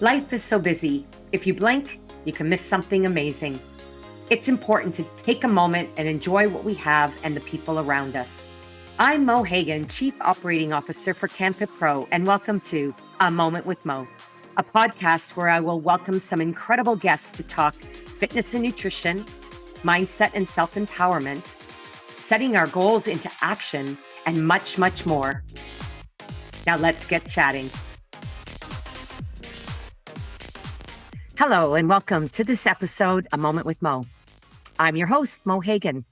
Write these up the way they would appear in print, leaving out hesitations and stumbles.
Life is so busy. If you blink, you can miss something amazing. It's important to take a moment and enjoy what we have and the people around us. I'm Mo Hagan, Chief Operating Officer for CanFit Pro, and welcome to A Moment with Mo, a podcast where I will welcome some incredible guests to talk fitness and nutrition, mindset and self-empowerment, setting our goals into action, and much, much more. Now let's get chatting. Hello, and welcome to this episode, A Moment with Mo. I'm your host, Mo Hagan.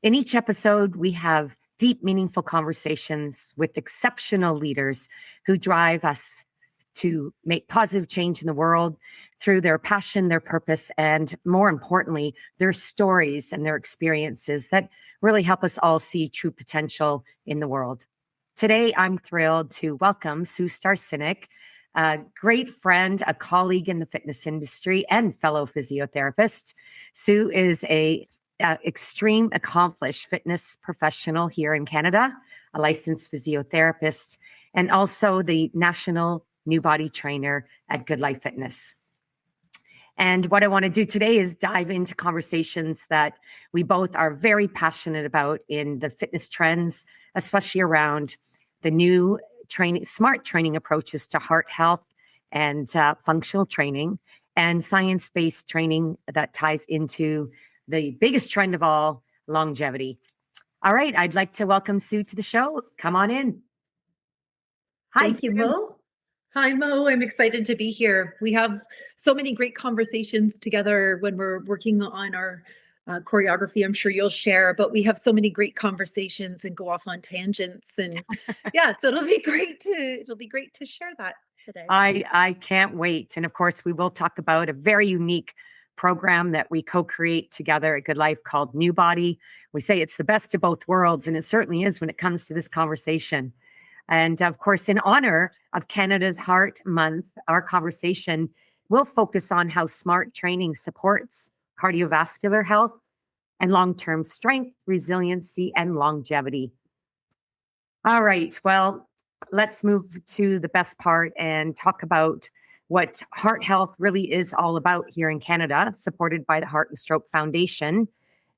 In each episode, we have deep, meaningful conversations with exceptional leaders who drive us to make positive change in the world through their passion, their purpose, and more importantly, their stories and their experiences that really help us all see true potential in the world. Today, I'm thrilled to welcome Sue Staresinic, a great friend, a colleague in the fitness industry, and fellow physiotherapist. Sue is a extreme accomplished fitness professional here in Canada, a licensed physiotherapist, and also the national new body trainer at Good Life Fitness. And what I want to do today is dive into conversations that we both are very passionate about in the fitness trends, especially around the new smart training approaches to heart health and functional training, and science-based training that ties into the biggest trend of all, longevity. All right, I'd like to welcome Sue to the show. Come on in. Hi, thank you, Mo. Hi, Mo. I'm excited to be here. We have so many great conversations together when we're working on our choreography. I'm sure you'll share, but we have so many great conversations and go off on tangents, and yeah, so it'll be great to share that today. I can't wait. And of course, we will talk about a very unique program that we co-create together at Good Life called New Body. We say it's the best of both worlds, and it certainly is when it comes to this conversation. And of course, in honor of Canada's Heart Month, our conversation will focus on how smart training supports cardiovascular health and long-term strength, resiliency, and longevity. All right, well, let's move to the best part and talk about what heart health really is all about here in Canada, supported by the Heart and Stroke Foundation.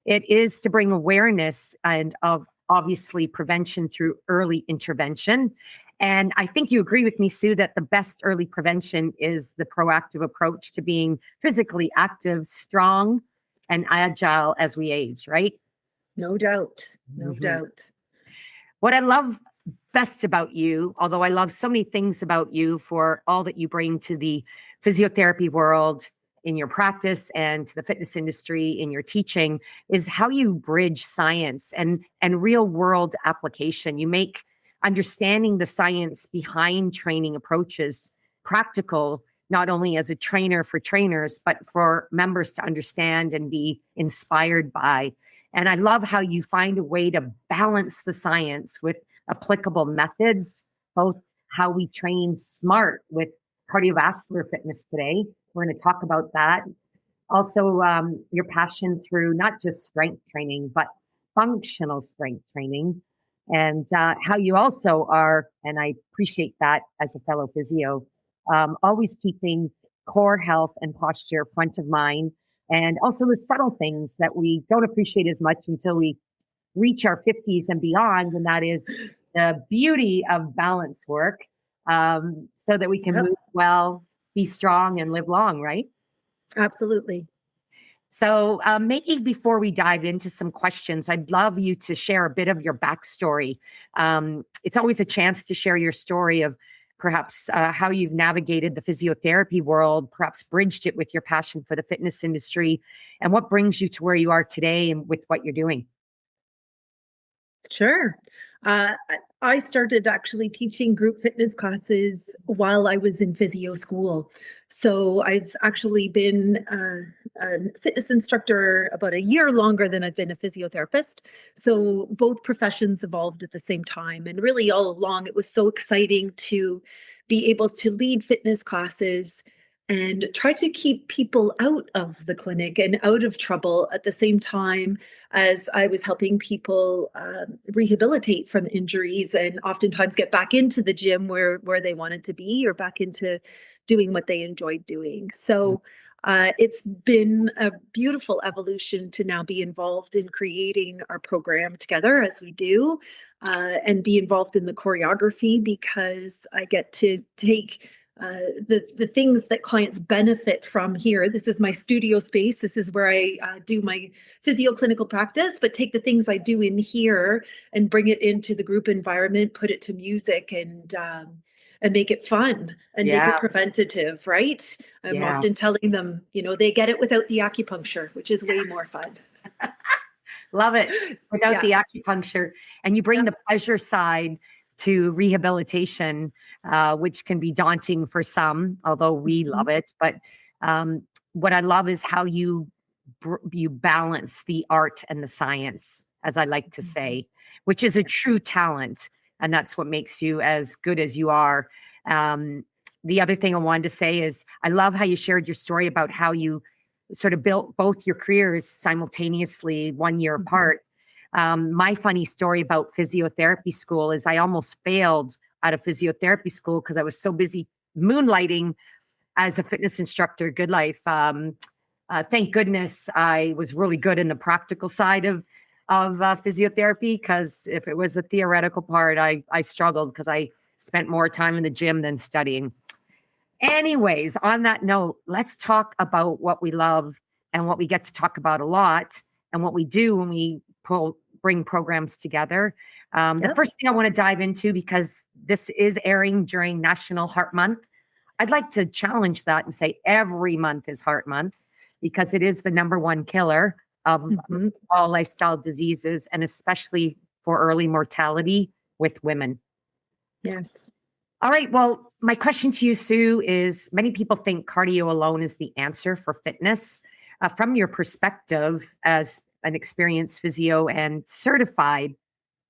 It is to bring awareness and of obviously prevention through early intervention. And I think you agree with me, Sue, that the best early prevention is the proactive approach to being physically active, strong, and agile as we age, right? No doubt. No doubt. What I love best about you, although I love so many things about you for all that you bring to the physiotherapy world in your practice and to the fitness industry in your teaching, is how you bridge science and real world application. You make understanding the science behind training approaches practical, not only as a trainer for trainers, but for members to understand and be inspired by. And I love how you find a way to balance the science with applicable methods, both how we train smart with cardiovascular fitness today. We're going to talk about that. Also, your passion through not just strength training, but functional strength training, and how you also are, and I appreciate that as a fellow physio, always keeping core health and posture front of mind, and also the subtle things that we don't appreciate as much until we reach our 50s and beyond, and that is the beauty of balance work, so that we can move well, be strong, and live long, right? Absolutely. So maybe before we dive into some questions, I'd love you to share a bit of your backstory. It's always a chance to share your story of perhaps how you've navigated the physiotherapy world, perhaps bridged it with your passion for the fitness industry, and what brings you to where you are today and with what you're doing. Sure. I started actually teaching group fitness classes while I was in physio school. So I've actually been a fitness instructor about a year longer than I've been a physiotherapist. So both professions evolved at the same time. And really all along, it was so exciting to be able to lead fitness classes and try to keep people out of the clinic and out of trouble at the same time as I was helping people rehabilitate from injuries and oftentimes get back into the gym where they wanted to be, or back into doing what they enjoyed doing. So it's been a beautiful evolution to now be involved in creating our program together as we do, and be involved in the choreography, because I get to take the things that clients benefit from here. This is my studio space. This is where I do my physio clinical practice, but take the things I do in here and bring it into the group environment, put it to music, and make it fun and make it preventative, right? I'm often telling them, they get it without the acupuncture, which is way more fun. Love it. Without the acupuncture. And you bring the pleasure side to rehabilitation, which can be daunting for some, although we love it. But what I love is how you balance the art and the science, as I like to say, which is a true talent. And that's what makes you as good as you are. The other thing I wanted to say is I love how you shared your story about how you sort of built both your careers simultaneously 1 year apart. My funny story about physiotherapy school is I almost failed out of physiotherapy school because I was so busy moonlighting as a fitness instructor, Good Life. Thank goodness I was really good in the practical side of physiotherapy, because if it was the theoretical part, I struggled because I spent more time in the gym than studying. Anyways, on that note, let's talk about what we love and what we get to talk about a lot and what we do when we bring programs together. The first thing I want to dive into, because this is airing during National Heart Month, I'd like to challenge that and say every month is Heart Month, because it is the number one killer of all lifestyle diseases, and especially for early mortality with women. Yes. All right. Well, my question to you, Sue, is many people think cardio alone is the answer for fitness. From your perspective as an experienced physio and certified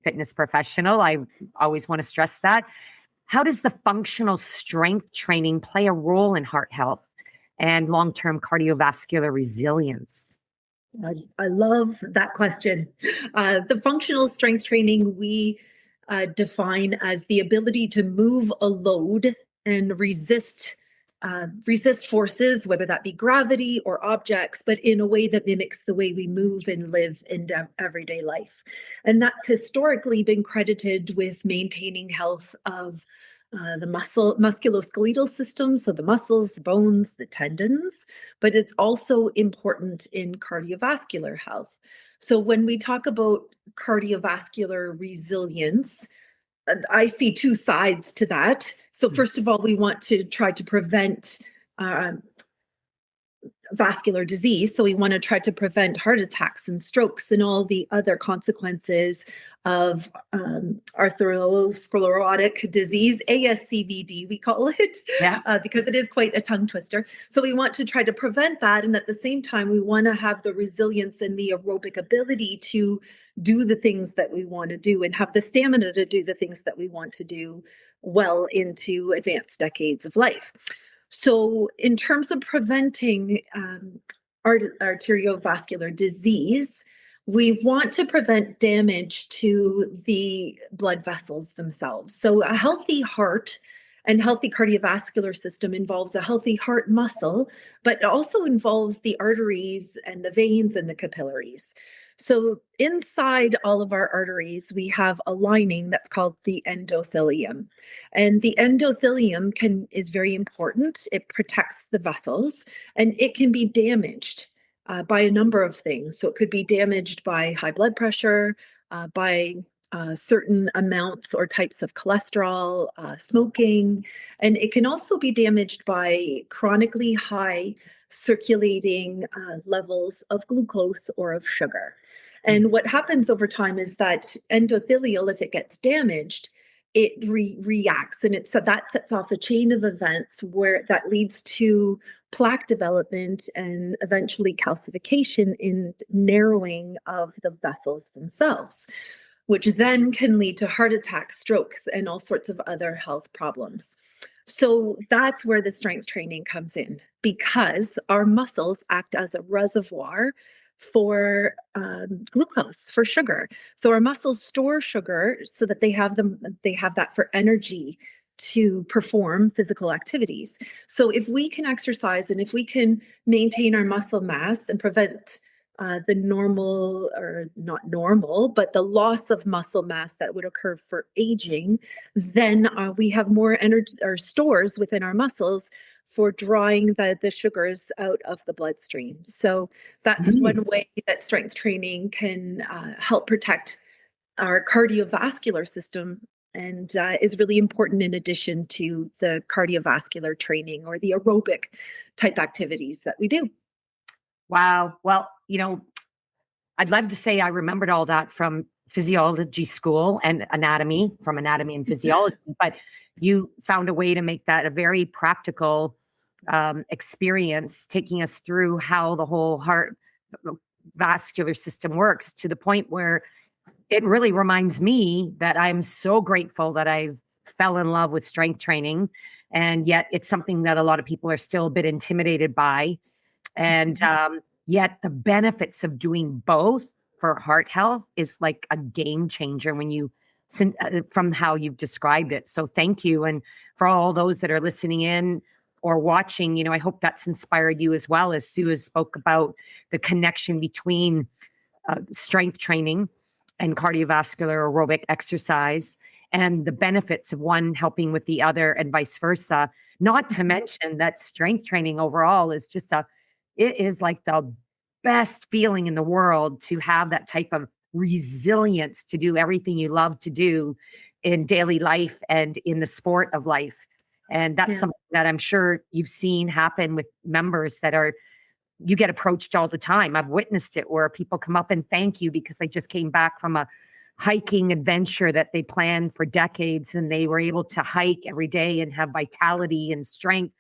fitness professional, I always want to stress that. How does the functional strength training play a role in heart health and long-term cardiovascular resilience? I love that question. The functional strength training we define as the ability to move a load and resist forces, whether that be gravity or objects, but in a way that mimics the way we move and live in everyday life. And that's historically been credited with maintaining health of the musculoskeletal system, so the muscles, the bones, the tendons, but it's also important in cardiovascular health. So when we talk about cardiovascular resilience, I see two sides to that. So first of all, we want to try to prevent vascular disease. So we want to try to prevent heart attacks and strokes and all the other consequences of atherosclerotic disease, ASCVD, we call it, because it is quite a tongue twister. So we want to try to prevent that. And at the same time, we want to have the resilience and the aerobic ability to do the things that we want to do and have the stamina to do the things that we want to do well into advanced decades of life. So in terms of preventing arteriovascular disease, we want to prevent damage to the blood vessels themselves. So a healthy heart and healthy cardiovascular system involves a healthy heart muscle, but it also involves the arteries and the veins and the capillaries. So inside all of our arteries, we have a lining that's called the endothelium. And the endothelium is very important. It protects the vessels, and it can be damaged by a number of things. So it could be damaged by high blood pressure, by certain amounts or types of cholesterol, smoking, and it can also be damaged by chronically high circulating levels of glucose or of sugar. And what happens over time is that endothelial, if it gets damaged, it reacts, and that sets off a chain of events where that leads to plaque development and eventually calcification in narrowing of the vessels themselves, which then can lead to heart attacks, strokes, and all sorts of other health problems. So that's where the strength training comes in, because our muscles act as a reservoir for glucose, for sugar. So our muscles store sugar so that they have that for energy to perform physical activities. So if we can exercise and if we can maintain our muscle mass and prevent the normal, or not normal, but the loss of muscle mass that would occur for aging, then we have more energy or stores within our muscles for drawing the sugars out of the bloodstream. So that's one way that strength training can help protect our cardiovascular system, and is really important in addition to the cardiovascular training or the aerobic type activities that we do. Wow. Well, I'd love to say I remembered all that from physiology school and anatomy, from anatomy and physiology, but you found a way to make that a very practical experience, taking us through how the whole heart vascular system works, to the point where it really reminds me that I'm so grateful that I've fell in love with strength training. And yet it's something that a lot of people are still a bit intimidated by. And yet the benefits of doing both for heart health is like a game changer when you, from how you've described it. So thank you. And for all those that are listening in or watching, I hope that's inspired you as well, as Sue has spoke about the connection between strength training and cardiovascular aerobic exercise, and the benefits of one helping with the other and vice versa. Not to mention that strength training overall is just it is like the best feeling in the world to have that type of resilience to do everything you love to do in daily life and in the sport of life. And that's something that I'm sure you've seen happen with members that you get approached all the time. I've witnessed it where people come up and thank you because they just came back from a hiking adventure that they planned for decades, and they were able to hike every day and have vitality and strength.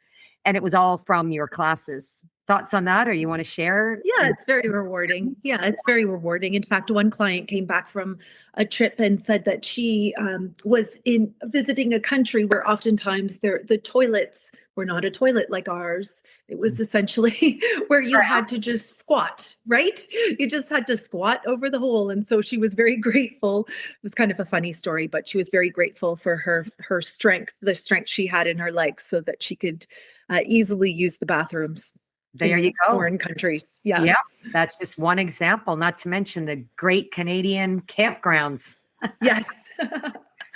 And it was all from your classes. Thoughts on that, or you want to share? Yeah, it's very rewarding. Yeah, it's very rewarding. In fact, one client came back from a trip and said that she was in visiting a country where oftentimes the toilets were not a toilet like ours. It was essentially where you had to just squat, right? You just had to squat over the hole. And so she was very grateful. It was kind of a funny story, but she was very grateful for her strength, the strength she had in her legs, so that she could easily use the bathrooms. There you go. Foreign countries. Yeah. Yeah. That's just one example, not to mention the great Canadian campgrounds. Yes.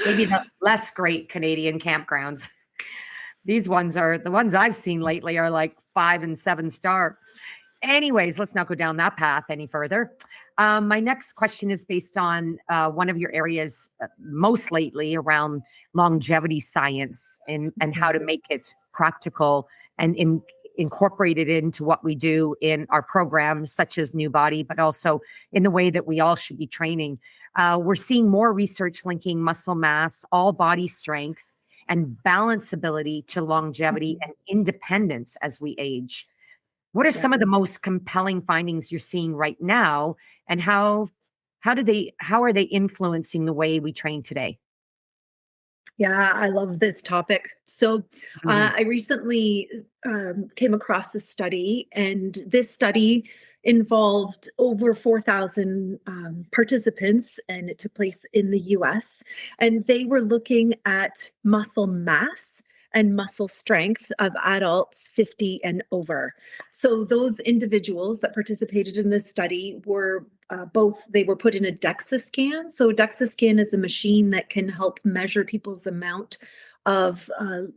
Maybe the less great Canadian campgrounds. These ones are the ones I've seen lately are like 5 and 7 star. Anyways, let's not go down that path any further. My next question is based on one of your areas most lately around longevity science and how to make it practical and incorporate it into what we do in our programs, such as New Body, but also in the way that we all should be training. We're seeing more research linking muscle mass, all body strength, and balanceability to longevity and independence as we age. What are some of the most compelling findings you're seeing right now, and how are they influencing the way we train today? Yeah, I love this topic. So I recently came across a study, and this study involved over 4,000 participants, and it took place in the US. And they were looking at muscle mass and muscle strength of adults 50 and over. So those individuals that participated in this study were they were put in a DEXA scan. So DEXA scan is a machine that can help measure people's amount of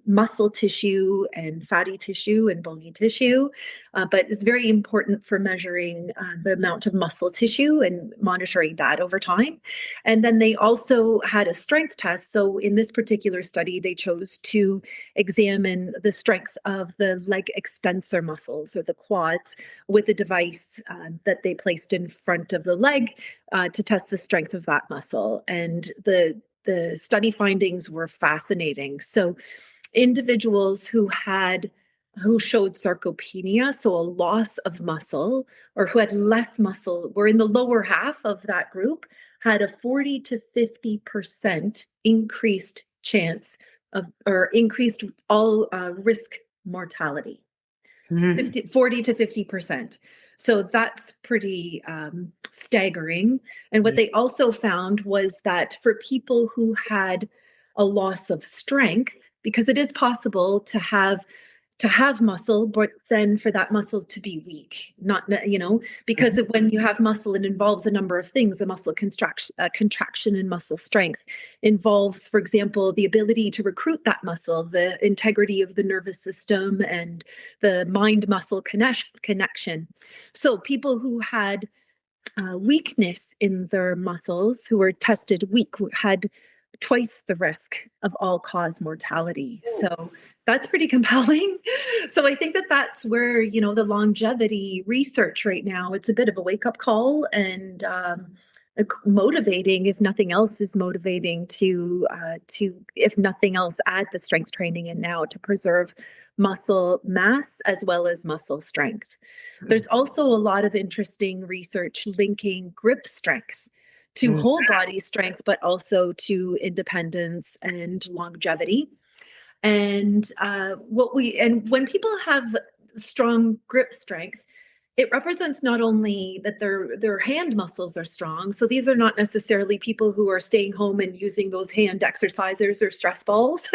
muscle tissue and fatty tissue and bony tissue, but it's very important for measuring the amount of muscle tissue and monitoring that over time. And then they also had a strength test. So in this particular study, they chose to examine the strength of the leg extensor muscles, or the quads, with a device that they placed in front of the leg to test the strength of that muscle. And the study findings were fascinating. So individuals who showed sarcopenia, so a loss of muscle, or who had less muscle, were in the lower half of that group, had a 40 to 50% increased chance of, or increased all risk mortality. 40 to 50%. So that's pretty staggering. And what they also found was that for people who had a loss of strength, because it is possible to have muscle, but then for that muscle to be weak, not, because when you have muscle, it involves a number of things. A muscle contraction and muscle strength involves, for example, the ability to recruit that muscle, the integrity of the nervous system, and the mind-muscle connection. So people who had weakness in their muscles, who were tested weak, had twice the risk of all-cause mortality. So that's pretty compelling. So I think that that's where, the longevity research right now, it's a bit of a wake-up call, and motivating, if nothing else is motivating to, if nothing else, add the strength training in now to preserve muscle mass as well as muscle strength. There's also a lot of interesting research linking grip strength to whole body strength, but also to independence and longevity. And when people have strong grip strength, it represents not only that their hand muscles are strong. So these are not necessarily people who are staying home and using those hand exercisers or stress balls,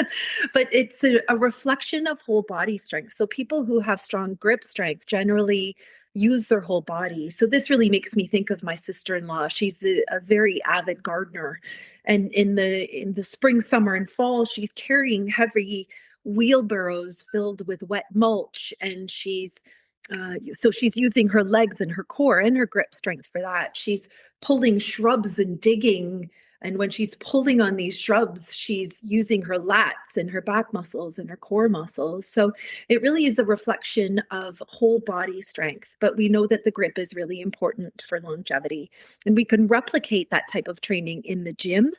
but it's a reflection of whole body strength. So people who have strong grip strength generally use their whole body. So this really makes me think of my sister-in-law. She's a very avid gardener, and in the spring, summer, and fall, she's carrying heavy wheelbarrows filled with wet mulch, and so she's using her legs and her core and her grip strength for that. She's pulling shrubs and digging. And when she's pulling on these shrubs, she's using her lats and her back muscles and her core muscles. So it really is a reflection of whole body strength. But we know that the grip is really important for longevity. And we can replicate that type of training in the gym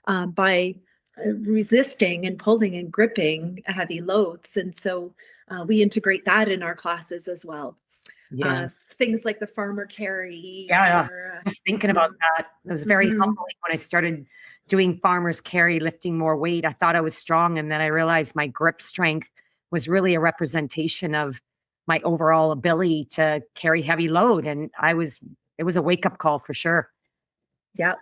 by resisting and pulling and gripping heavy loads. And so we integrate that in our classes as well. Yeah. Things like the farmer carry. Yeah. Just thinking about that. It was very humbling when I started doing farmer's carry, lifting more weight. I thought I was strong, and then I realized my grip strength was really a representation of my overall ability to carry heavy load. And it was a wake-up call for sure. Yeah.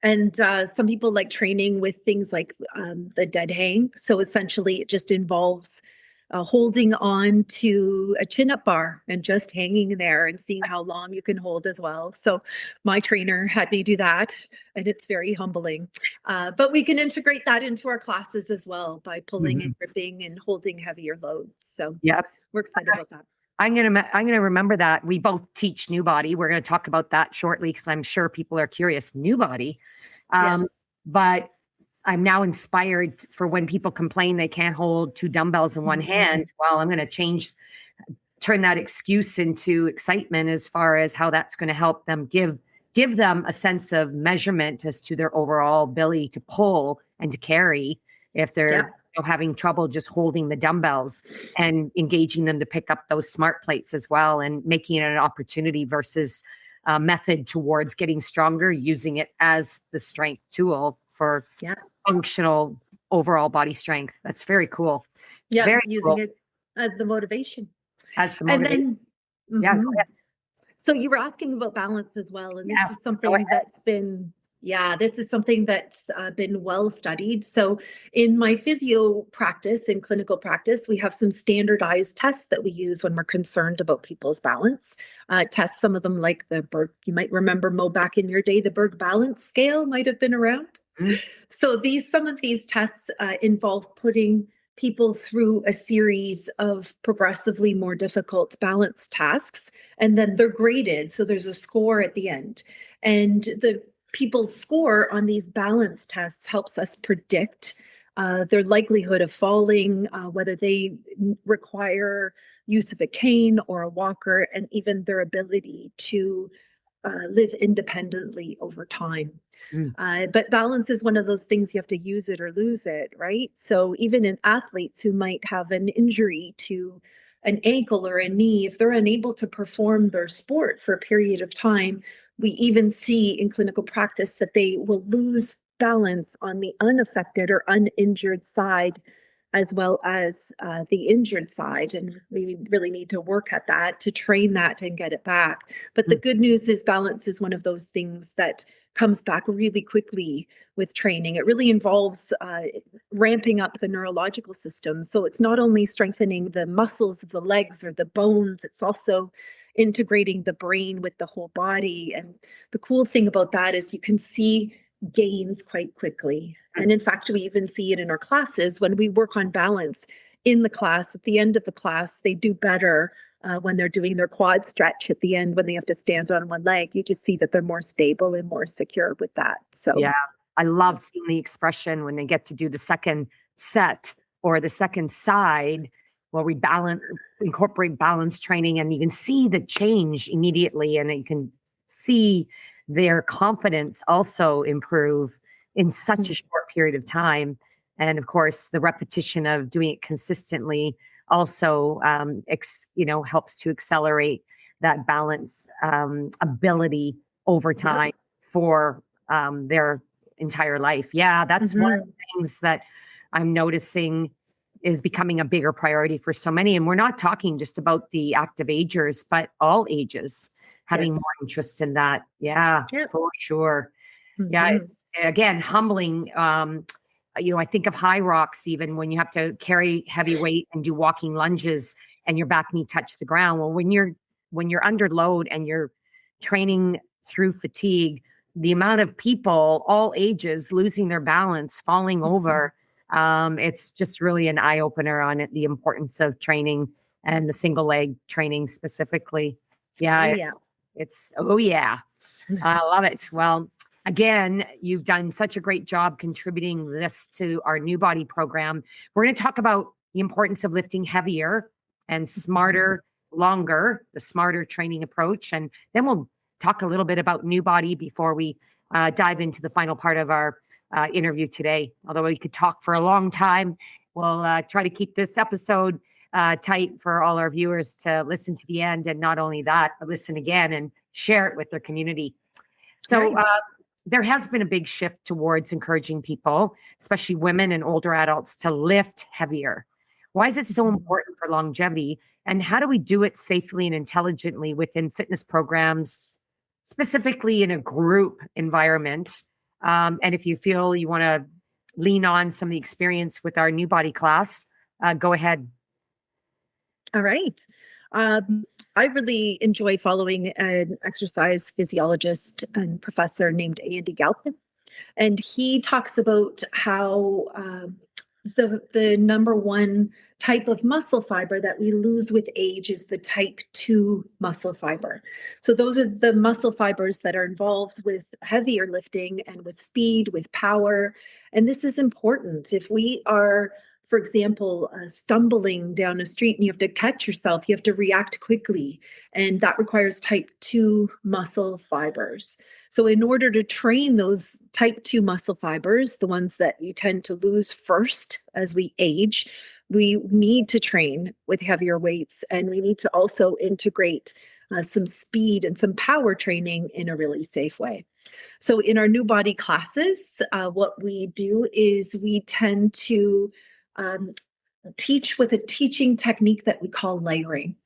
And some people like training with things like the dead hang. So essentially it just involves holding on to a chin-up bar and just hanging there and seeing how long you can hold as well. So my trainer had me do that, and it's very humbling. But we can integrate that into our classes as well by pulling and gripping and holding heavier loads. So we're excited about that. I'm gonna remember that. We both teach New Body. We're gonna talk about that shortly because I'm sure people are curious. New Body, Yes. But I'm now inspired for when people complain they can't hold two dumbbells in one hand. Well, I'm going to turn that excuse into excitement as far as how that's going to help them give them a sense of measurement as to their overall ability to pull and to carry if they're having trouble just holding the dumbbells, and engaging them to pick up those smart plates as well, and making it an opportunity versus a method towards getting stronger, using it as the strength tool for functional overall body strength. That's very cool. Yeah, very using cool. it as the motivation. As the motivation. And then, so you were asking about balance as well, and this is something that's been well studied. So in my physio practice, in clinical practice, we have some standardized tests that we use when we're concerned about people's balance. Tests, some of them like the Berg, you might remember, Mo, back in your day, the Berg balance scale might have been around. So some of these tests involve putting people through a series of progressively more difficult balance tasks, and then they're graded. So there's a score at the end, and the people's score on these balance tests helps us predict their likelihood of falling, whether they require use of a cane or a walker, and even their ability to live independently over time. But balance is one of those things, you have to use it or lose it, right? So even in athletes who might have an injury to an ankle or a knee, if they're unable to perform their sport for a period of time, we even see in clinical practice that they will lose balance on the unaffected or uninjured side as well as the injured side. And we really need to work at that, to train that and get it back. But the good news is balance is one of those things that comes back really quickly with training. It really involves ramping up the neurological system. So it's not only strengthening the muscles of the legs or the bones, it's also integrating the brain with the whole body. And the cool thing about that is you can see gains quite quickly. And in fact, we even see it in our classes when we work on balance in the class. At the end of the class, they do better when they're doing their quad stretch at the end, when they have to stand on one leg. You just see that they're more stable and more secure with that. So yeah, I love seeing the expression when they get to do the second set or the second side where we incorporate balance training, and you can see the change immediately, and you can see their confidence also improve in such a short period of time. And of course, the repetition of doing it consistently also, helps to accelerate that balance ability over time for their entire life. Yeah, that's one of the things that I'm noticing is becoming a bigger priority for so many. And we're not talking just about the active agers, but all ages having more interest in that. Yeah, for sure. Yeah, it's again humbling. I think of high rocks, even when you have to carry heavy weight and do walking lunges and your back knee touch the ground. Well, when you're under load and you're training through fatigue, the amount of people, all ages, losing their balance, falling over, it's just really an eye opener on it, the importance of training and the single leg training specifically. Yeah, I love it. Well, again, you've done such a great job contributing this to our New Body program. We're going to talk about the importance of lifting heavier and smarter, longer, the smarter training approach. And then we'll talk a little bit about New Body before we dive into the final part of our interview today. Although we could talk for a long time, we'll try to keep this episode tight for all our viewers to listen to the end. And not only that, but listen again and share it with their community. So there has been a big shift towards encouraging people, especially women and older adults, to lift heavier. Why is it so important for longevity? And how do we do it safely and intelligently within fitness programs, specifically in a group environment? And if you feel you want to lean on some of the experience with our New Body class, go ahead. All right. I really enjoy following an exercise physiologist and professor named Andy Galpin. And he talks about how the number one type of muscle fiber that we lose with age is the type 2 muscle fiber. So those are the muscle fibers that are involved with heavier lifting and with speed, with power. And this is important. If we are, for example, stumbling down a street and you have to catch yourself, you have to react quickly. And that requires type 2 muscle fibers. So in order to train those type 2 muscle fibers, the ones that you tend to lose first as we age, we need to train with heavier weights. And we need to also integrate some speed and some power training in a really safe way. So in our New Body classes, what we do is we tend to teach with a teaching technique that we call layering.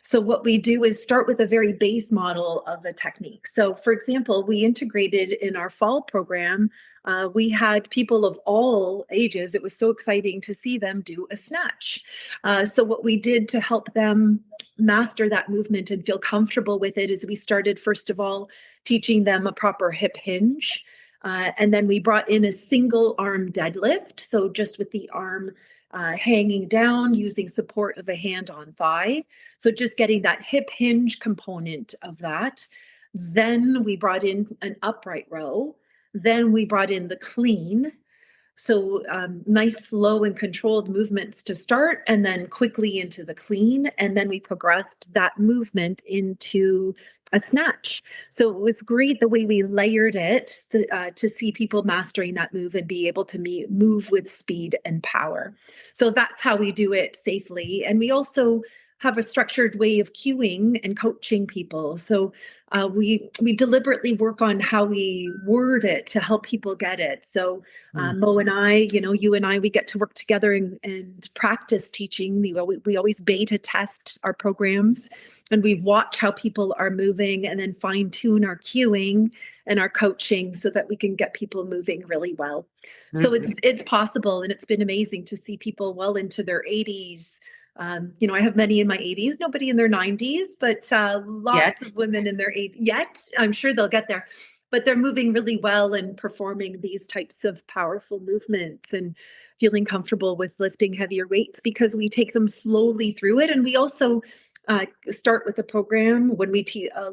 So what we do is start with a very base model of a technique. So for example, we integrated in our fall program, we had people of all ages. It was so exciting to see them do a snatch. So what we did to help them master that movement and feel comfortable with it is we started, first of all, teaching them a proper hip hinge. And then we brought in a single arm deadlift. So just with the arm hanging down, using support of a hand on thigh. So just getting that hip hinge component of that. Then we brought in an upright row. Then we brought in the clean. So nice, slow and controlled movements to start, and then quickly into the clean. And then we progressed that movement into a snatch. So it was great the way we layered it to see people mastering that move and be able to move with speed and power. So that's how we do it safely. And we also have a structured way of cueing and coaching people. So we deliberately work on how we word it to help people get it. So Mo and I, you and I, we get to work together and practice teaching. We always beta test our programs, and we watch how people are moving and then fine tune our cueing and our coaching so that we can get people moving really well. So it's possible, and it's been amazing to see people well into their 80s. I have many in my 80s, nobody in their 90s, but lots of women in their 80s yet. I'm sure they'll get there, but they're moving really well and performing these types of powerful movements and feeling comfortable with lifting heavier weights because we take them slowly through it. And we also start with a program. When we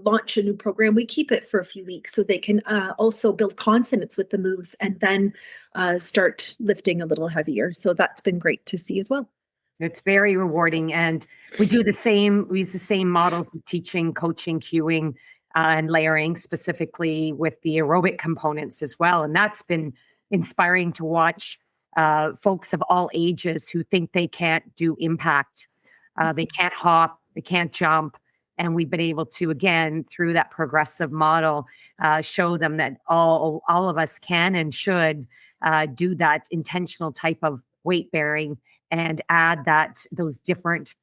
launch a new program, we keep it for a few weeks so they can also build confidence with the moves and then start lifting a little heavier. So that's been great to see as well. It's very rewarding. And we use the same models of teaching, coaching, cueing, and layering, specifically with the aerobic components as well. And that's been inspiring to watch folks of all ages who think they can't do impact. They can't hop, they can't jump. And we've been able to, again, through that progressive model, show them that all of us can and should do that intentional type of weight bearing and add those different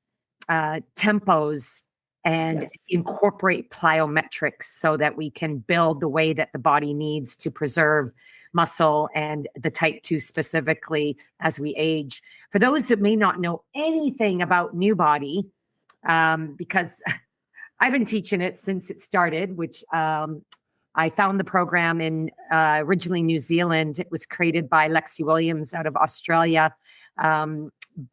tempos and incorporate plyometrics so that we can build the way that the body needs to preserve muscle and the type 2 specifically as we age. For those that may not know anything about New Body, because I've been teaching it since it started, which I found the program in originally New Zealand. It was created by Lexi Williams out of Australia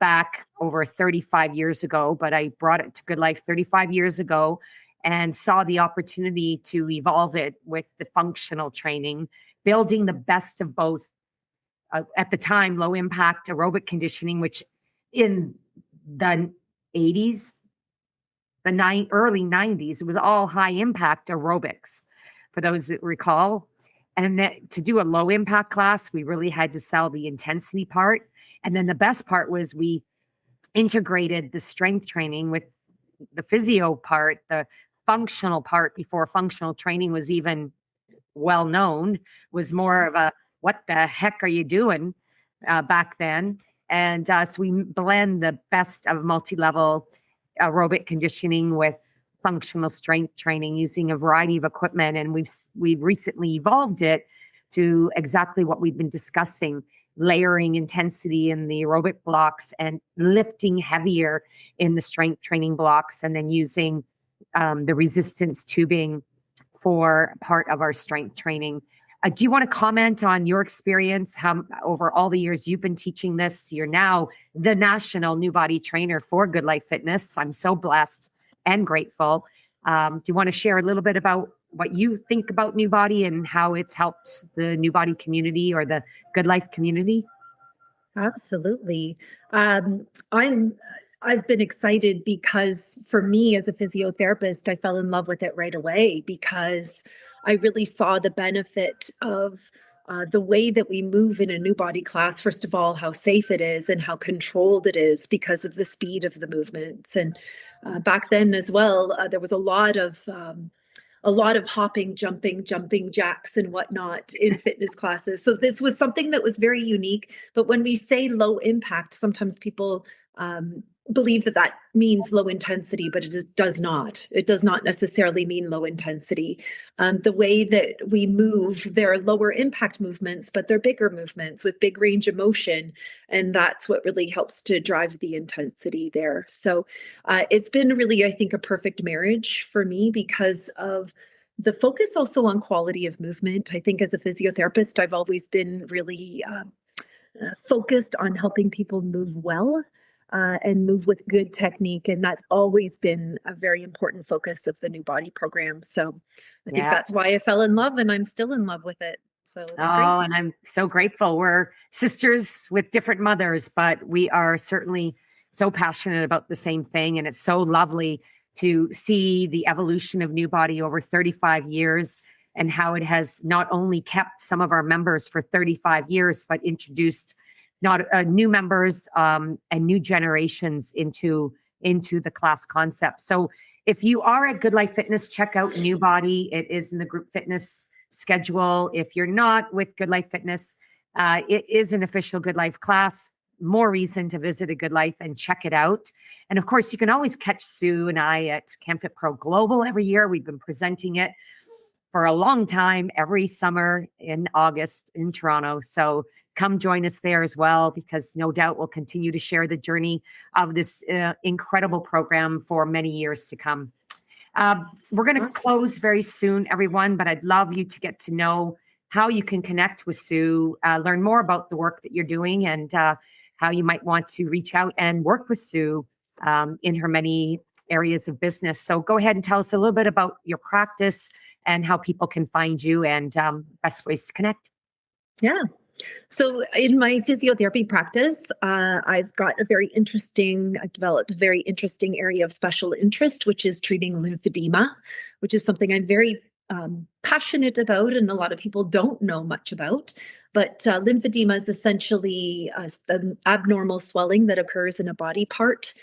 back over 35 years ago, but I brought it to Good Life 35 years ago and saw the opportunity to evolve it with the functional training, building the best of both. At the time, low impact aerobic conditioning, which in the 80s, early 90s, it was all high impact aerobics, for those that recall. And then to do a low impact class, we really had to sell the intensity part. And then the best part was we integrated the strength training with the physio part, the functional part before functional training was even well known, was more of a, what the heck are you doing back then? And so we blend the best of multi-level aerobic conditioning with functional strength training using a variety of equipment. And we've recently evolved it to exactly what we've been discussing, layering intensity in the aerobic blocks and lifting heavier in the strength training blocks, and then using the resistance tubing for part of our strength training. Do you want to comment on your experience, how over all the years you've been teaching this? You're now the national New Body trainer for Good Life Fitness. I'm so blessed and grateful. Do you want to share a little bit about what you think about New Body and how it's helped the New Body community or the Good Life community? Absolutely. I've been excited because for me as a physiotherapist, I fell in love with it right away because I really saw the benefit of the way that we move in a New Body class. First of all, how safe it is and how controlled it is because of the speed of the movements. And back then as well, there was a lot of hopping, jumping jacks and whatnot in fitness classes. So this was something that was very unique. But when we say low impact, sometimes people believe that means low intensity, but it does not. It does not necessarily mean low intensity. The way that we move, there are lower impact movements, but they're bigger movements with big range of motion. And that's what really helps to drive the intensity there. So it's been really, I think, a perfect marriage for me because of the focus also on quality of movement. I think as a physiotherapist, I've always been really focused on helping people move well. And move with good technique. And that's always been a very important focus of the New Body program. So I think that's why I fell in love, and I'm still in love with it. So it's great. And I'm so grateful. We're sisters with different mothers, but we are certainly so passionate about the same thing. And it's so lovely to see the evolution of New Body over 35 years and how it has not only kept some of our members for 35 years, but introduced not new members and new generations into into the class concept. So if you are at Good Life Fitness, check out New Body. It is in the group fitness schedule. If you're not with Good Life Fitness, it is an official Good Life class. More reason to visit a Good Life and check it out. And of course, you can always catch Sue and I at CanFit Pro Global every year. We've been presenting it for a long time, every summer in August in Toronto. So come join us there as well, because no doubt we'll continue to share the journey of this incredible program for many years to come. We're going to close very soon, everyone, but I'd love you to get to know how you can connect with Sue, learn more about the work that you're doing, and how you might want to reach out and work with Sue in her many areas of business. So go ahead and tell us a little bit about your practice and how people can find you and best ways to connect. Yeah. So in my physiotherapy practice, I've developed a very interesting area of special interest, which is treating lymphedema, which is something I'm very passionate about, and a lot of people don't know much about. But lymphedema is essentially an abnormal swelling that occurs in a body part,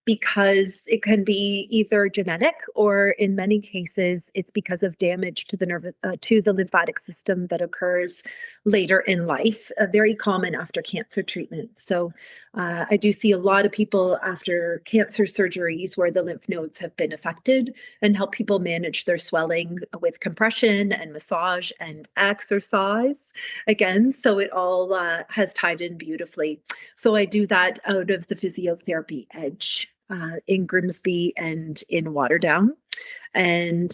because it can be either genetic, or in many cases, it's because of damage to the lymphatic system that occurs later in life, very common after cancer treatment. So I do see a lot of people after cancer surgeries where the lymph nodes have been affected, and help people manage their swelling with compression and massage and exercise again. So it all has tied in beautifully. So I do that out of the Physiotherapy Edge in Grimsby and in Waterdown. And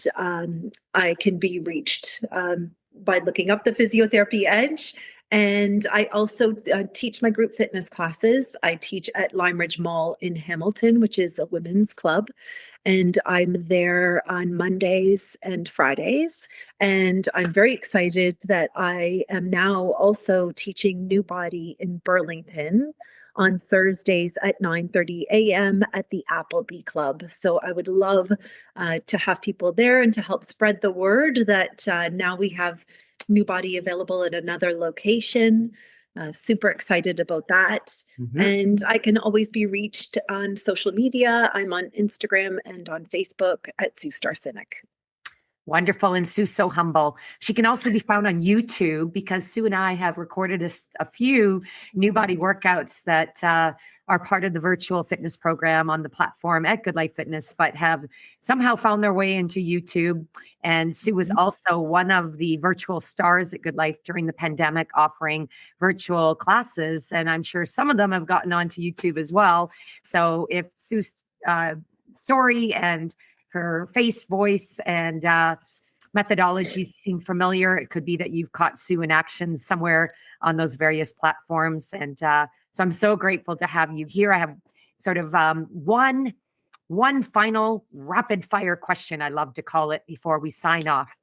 I can be reached by looking up the Physiotherapy Edge. And I also teach my group fitness classes. I teach at Lime Ridge Mall in Hamilton, which is a women's club. And I'm there on Mondays and Fridays. And I'm very excited that I am now also teaching New Body in Burlington on Thursdays at 9:30 a.m. at the Appleby Club. So I would love to have people there and to help spread the word that now we have New Body available at another location. Super excited about that. Mm-hmm. And I can always be reached on social media. I'm on Instagram and on Facebook at Sue Staresinic. Wonderful. And Sue's so humble. She can also be found on YouTube, because Sue and I have recorded a few New Body workouts that are part of the virtual fitness program on the platform at Good Life Fitness, but have somehow found their way into YouTube. And Sue was also one of the virtual stars at Good Life during the pandemic, offering virtual classes. And I'm sure some of them have gotten onto YouTube as well. So if Sue's story and her face, voice, and methodologies seem familiar, it could be that you've caught Sue in action somewhere on those various platforms. And so I'm so grateful to have you here. I have sort of one final rapid fire question, I love to call it, before we sign off.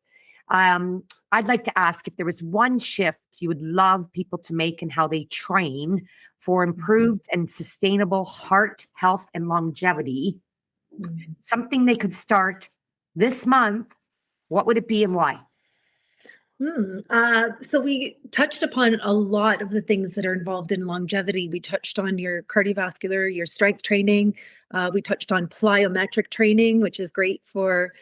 I'd like to ask if there was one shift you would love people to make in how they train for improved and sustainable heart health and longevity. Something they could start this month, what would it be and why? So we touched upon a lot of the things that are involved in longevity. We touched on your cardiovascular, your strength training. We touched on plyometric training, which is great for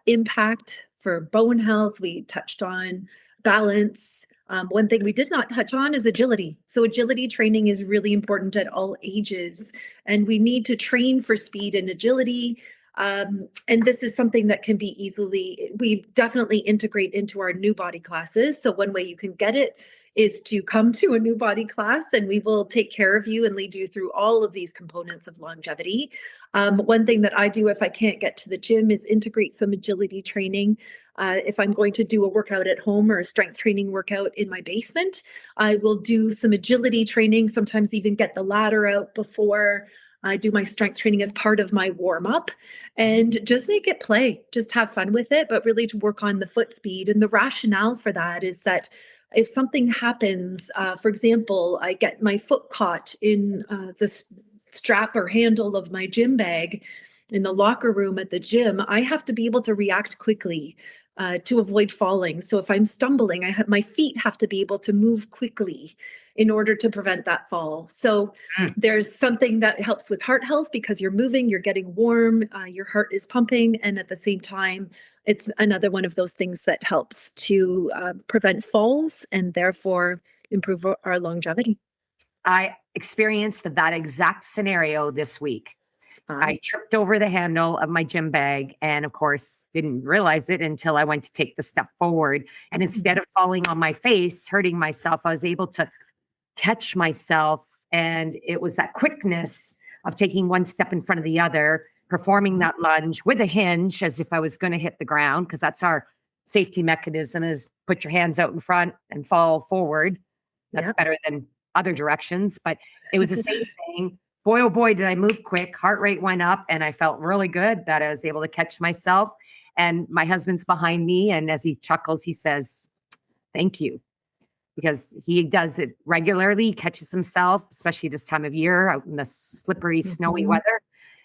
impact, for bone health. We touched on balance. One thing we did not touch on is agility. So agility training is really important at all ages, and we need to train for speed and agility. And this is something that can be we definitely integrate into our New Body classes. So one way you can get it is to come to a New Body class, and we will take care of you and lead you through all of these components of longevity. One thing that I do if I can't get to the gym is integrate some agility training. If I'm going to do a workout at home or a strength training workout in my basement, I will do some agility training, sometimes even get the ladder out before I do my strength training as part of my warm up, and just make it play, just have fun with it, but really to work on the foot speed. And the rationale for that is that if something happens, for example, I get my foot caught in the strap or handle of my gym bag in the locker room at the gym, I have to be able to react quickly. to avoid falling. So if I'm stumbling, my feet have to be able to move quickly in order to prevent that fall. So Mm. there's something that helps with heart health because you're moving, you're getting warm, your heart is pumping, and at the same time, it's another one of those things that helps to prevent falls and therefore improve our longevity. I experienced that exact scenario this week. I tripped over the handle of my gym bag and, of course, didn't realize it until I went to take the step forward. And instead of falling on my face, hurting myself, I was able to catch myself. And it was that quickness of taking one step in front of the other, performing that lunge with a hinge as if I was going to hit the ground, because that's our safety mechanism, is put your hands out in front and fall forward. That's better than other directions, but it was the same thing. Boy, oh boy, did I move quick. Heart rate went up and I felt really good that I was able to catch myself. And my husband's behind me. And as he chuckles, he says, thank you. Because he does it regularly, he catches himself, especially this time of year out in the slippery, snowy weather.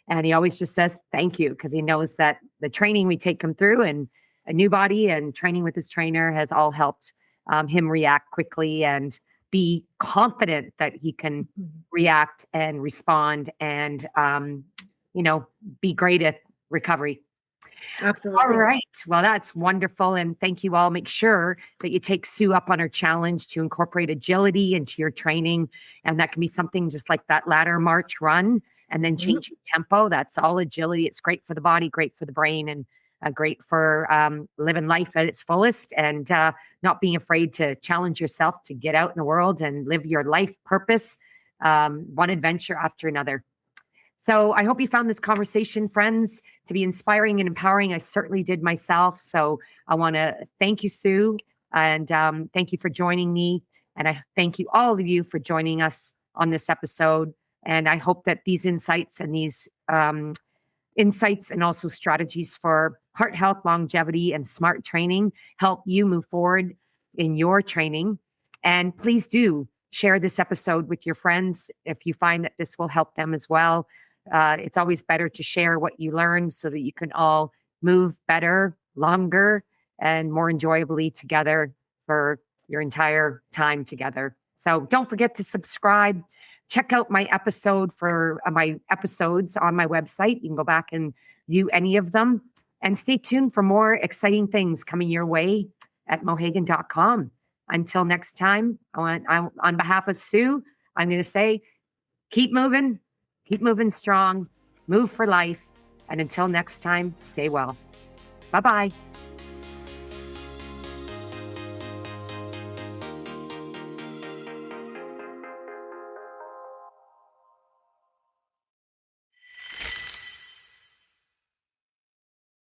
And he always just says, thank you, because he knows that the training we take him through and a new body and training with his trainer has all helped him react quickly and be confident that he can react and respond and, be great at recovery. Absolutely. All right. Well, that's wonderful. And thank you all. Make sure that you take Sue up on her challenge to incorporate agility into your training. And that can be something just like that ladder march run and then changing tempo. That's all agility. It's great for the body, great for the brain, and great for living life at its fullest and not being afraid to challenge yourself to get out in the world and live your life purpose, one adventure after another. So I hope you found this conversation, friends, to be inspiring and empowering. I certainly did myself. So I want to thank you, Sue, and thank you for joining me. And I thank you, all of you, for joining us on this episode. And I hope that these insights and also strategies for heart health, longevity, and smart training help you move forward in your training. And please do share this episode with your friends if you find that this will help them as well. It's always better to share what you learned so that you can all move better, longer, and more enjoyably together for your entire time together. So don't forget to subscribe. Check out my episodes on my website. You can go back and view any of them. And stay tuned for more exciting things coming your way at mohagan.com. Until next time, on behalf of Sue, I'm going to say, keep moving strong, move for life. And until next time, stay well. Bye-bye.